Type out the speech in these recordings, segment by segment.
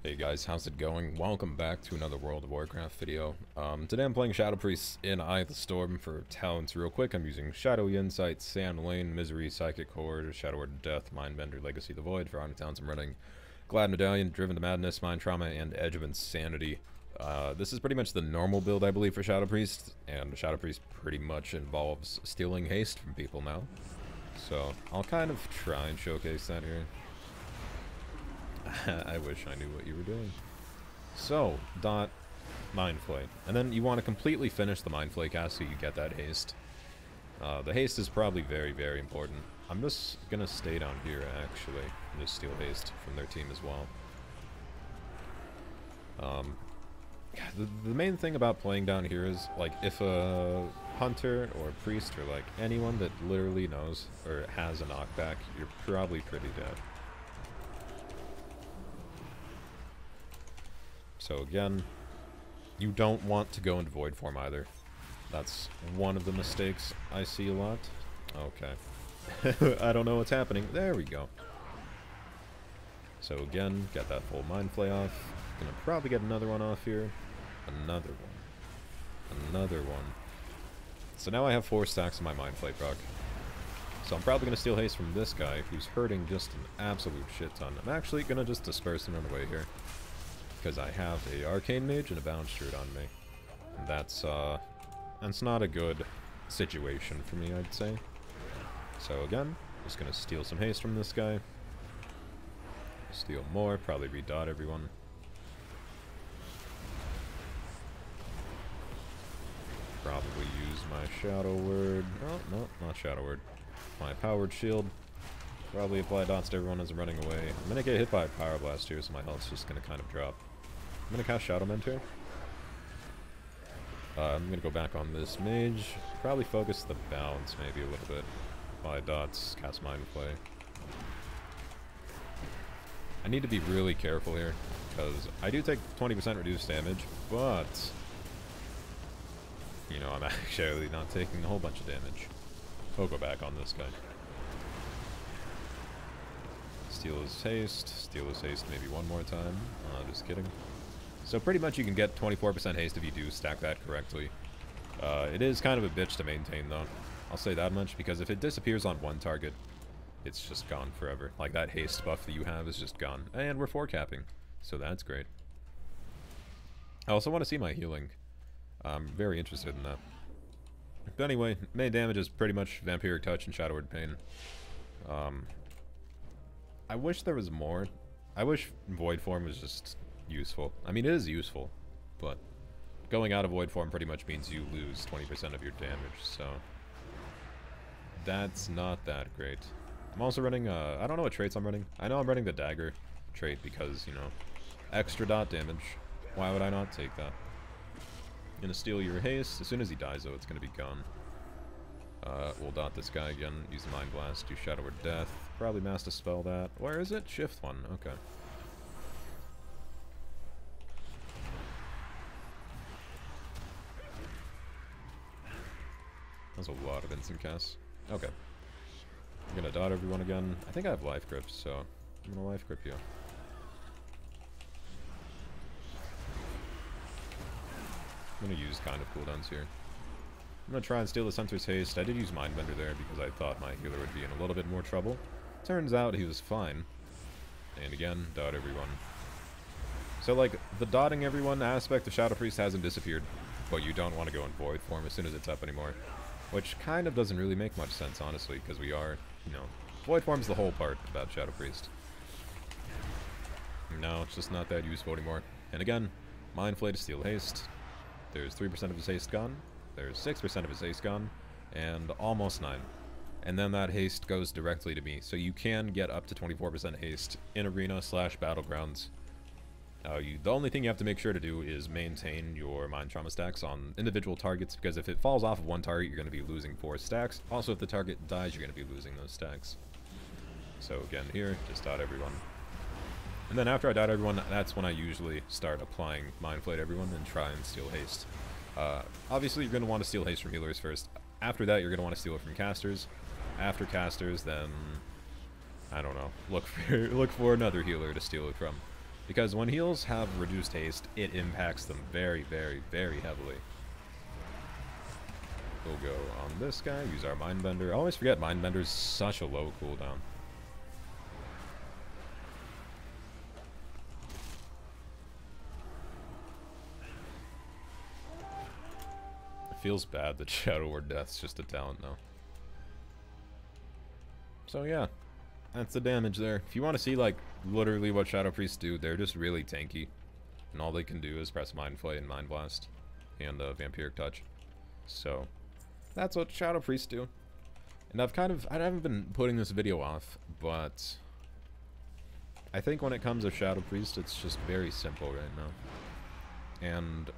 Hey guys, how's it going? Welcome back to another World of Warcraft video. Today I'm playing Shadow Priest in Eye of the Storm. For talents real quick, I'm using Shadowy Insight, Sand Lane, Misery, Psychic Horde, Shadow Word Death, Mindbender, Legacy of the Void. For honor talents I'm running Glad Medallion, Driven to Madness, Mind Trauma, and Edge of Insanity. This is pretty much the normal build I believe for Shadow Priest, and Shadow Priest pretty much involves stealing haste from people now. So I'll kind of try and showcase that here. I wish I knew what you were doing. So, dot Mind Flay. And then you want to completely finish the Mind Flay cast so you get that haste. The haste is probably very, very important. I'm just gonna stay down here, actually, and just steal haste from their team as well. The main thing about playing down here is, like, if a hunter or a priest or, like, anyone that literally knows or has a knockback, you're probably pretty dead. So again, you don't want to go into void form either. That's one of the mistakes I see a lot. Okay. I don't know what's happening. There we go. So again, get that full Mind Flay off. Gonna probably get another one off here. Another one. Another one. So now I have 4 stacks of my Mind Flay proc. So I'm probably gonna steal haste from this guy who's hurting just an absolute shit ton. I'm actually gonna just disperse him on the way here, because I have a Arcane Mage and a Bound Shirt on me. And that's not a good situation for me, I'd say. So again, just gonna steal some haste from this guy. Steal more, probably redot everyone. Probably use my Shadow Word. Oh, no, not Shadow Word. My Powered Shield. Probably apply dots to everyone as I'm running away. I'm gonna get hit by a Power Blast here, so my health's just gonna kind of drop. I'm gonna cast Shadow Mentor. I'm gonna go back on this mage. Probably focus the bounce maybe a little bit. Apply dots, cast Mind Flay. I need to be really careful here, because I do take 20% reduced damage, but you know, I'm actually not taking a whole bunch of damage. I'll go back on this guy. Steal his haste maybe one more time. Just kidding. So pretty much you can get 24% haste if you do stack that correctly. It is kind of a bitch to maintain though. I'll say that much, because if it disappears on one target, it's just gone forever. Like that haste buff that you have is just gone. And we're 4-capping, so that's great. I also want to see my healing. I'm very interested in that. But anyway, main damage is pretty much Vampiric Touch and Shadow Word Pain. I wish there was more. I wish Void Form was just useful. I mean, it is useful, but going out of Void Form pretty much means you lose 20% of your damage, so that's not that great. I'm also running, I don't know what traits I'm running. I know I'm running the Dagger trait because, you know, extra dot damage. Why would I not take that? Gonna steal your haste. As soon as he dies, though, it's gonna be gone. We'll dot this guy again, use the Mind Blast, do Shadow Word Death. Probably Mass Dispel that. Where is it? Shift 1, okay. That's a lot of instant casts. Okay. I'm gonna dot everyone again. I think I have life grip, so I'm gonna life grip you. I'm gonna use kind of cooldowns here. I'm gonna try and steal the Hunter's haste. I did use Mindbender there because I thought my healer would be in a little bit more trouble. Turns out he was fine. And again, dot everyone. So like, the dotting everyone aspect of Shadow Priest hasn't disappeared, but you don't want to go in Void Form as soon as it's up anymore. Which kind of doesn't really make much sense, honestly, because we are, you know, Void Form's the whole part about Shadow Priest. No, it's just not that useful anymore. And again, Mind Flay to steal haste. There's 3% of his haste gone, there's 6% of his haste gone, and almost 9. And then that haste goes directly to me, so you can get up to 24% haste in arena/battlegrounds. The only thing you have to make sure to do is maintain your Mind Trauma stacks on individual targets, because if it falls off of one target, you're going to be losing 4 stacks. Also, if the target dies, you're going to be losing those stacks. So again, here, just dot everyone. And then after I dot everyone, that's when I usually start applying Mind Flay to everyone and try and steal haste. Obviously, you're going to want to steal haste from healers first. After that, you're going to want to steal it from casters. After casters, then I don't know. Look for another healer to steal it from. Because when heals have reduced haste, it impacts them very, very, very heavily. We'll go on this guy, use our Mindbender. I always forget Mindbender's such a low cooldown. It feels bad that Shadow Word Death's just a talent now. So yeah, that's the damage there. If you want to see like literally what Shadow Priests do, they're just really tanky. And all they can do is press Mind Flay and Mind Blast and Vampiric Touch. So that's what Shadow Priests do. And I haven't been putting this video off, but I think when it comes to Shadow Priest, it's just very simple right now. And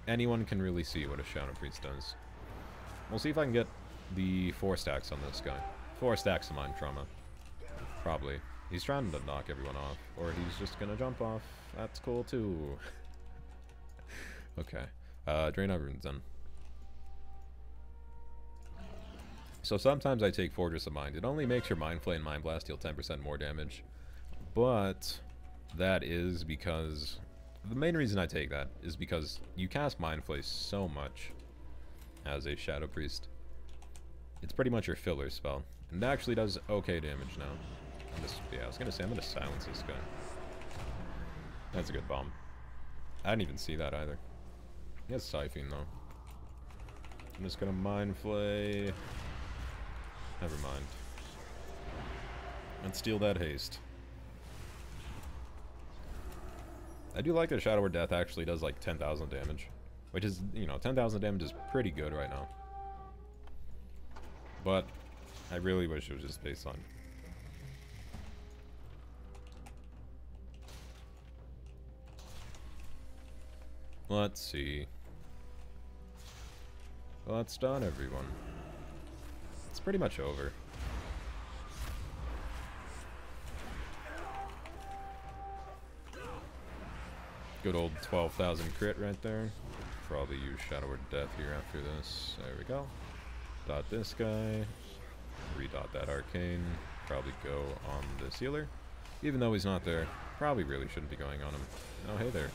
anyone can really see what a Shadow Priest does. We'll see if I can get the 4 stacks on this guy. 4 stacks of Mind Trauma. Probably. He's trying to knock everyone off, or he's just gonna jump off. That's cool too. Okay. Drain our runes then. So sometimes I take Fortress of Mind. It only makes your Mind Flay and Mind Blast deal 10% more damage. But that is because... the main reason I take that is because you cast Mind Flay so much as a Shadow Priest. It's pretty much your filler spell. And it actually does okay damage now. Yeah, I was gonna say, I'm gonna silence this guy. That's a good bomb. I didn't even see that either. He has Siphene though. I'm just gonna Mind Flay. Never mind. And steal that haste. I do like that Shadow Word Death actually does like 10,000 damage. Which is, you know, 10,000 damage is pretty good right now. But I really wish it was just baseline. Let's see. Well, that's done, everyone. It's pretty much over. Good old 12,000 crit right there. Probably use Shadow Word Death here after this. There we go. Dot this guy. Redot that Arcane. Probably go on this healer. Even though he's not there, probably really shouldn't be going on him. Oh, hey there.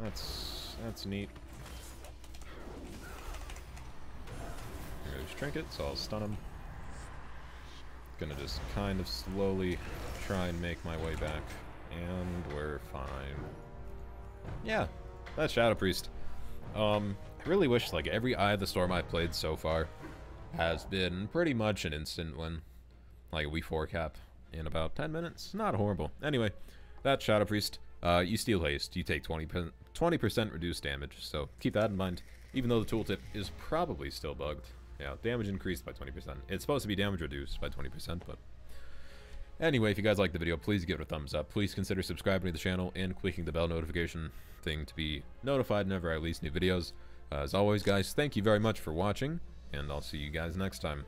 That's neat. There's Trinket, so I'll stun him. Gonna just kind of slowly try and make my way back. And we're fine. Yeah, that's Shadow Priest. I really wish like every Eye of the Storm I've played so far has been pretty much an instant win. Like a V4 cap in about 10 minutes. Not horrible. Anyway, that's Shadow Priest. You steal haste, you take 20% reduced damage, so keep that in mind. Even though the tooltip is probably still bugged. Yeah, damage increased by 20%. It's supposed to be damage reduced by 20%, but... anyway, if you guys liked the video, please give it a thumbs up. Please consider subscribing to the channel and clicking the bell notification thing to be notified whenever I release new videos. As always, guys, thank you very much for watching, and I'll see you guys next time.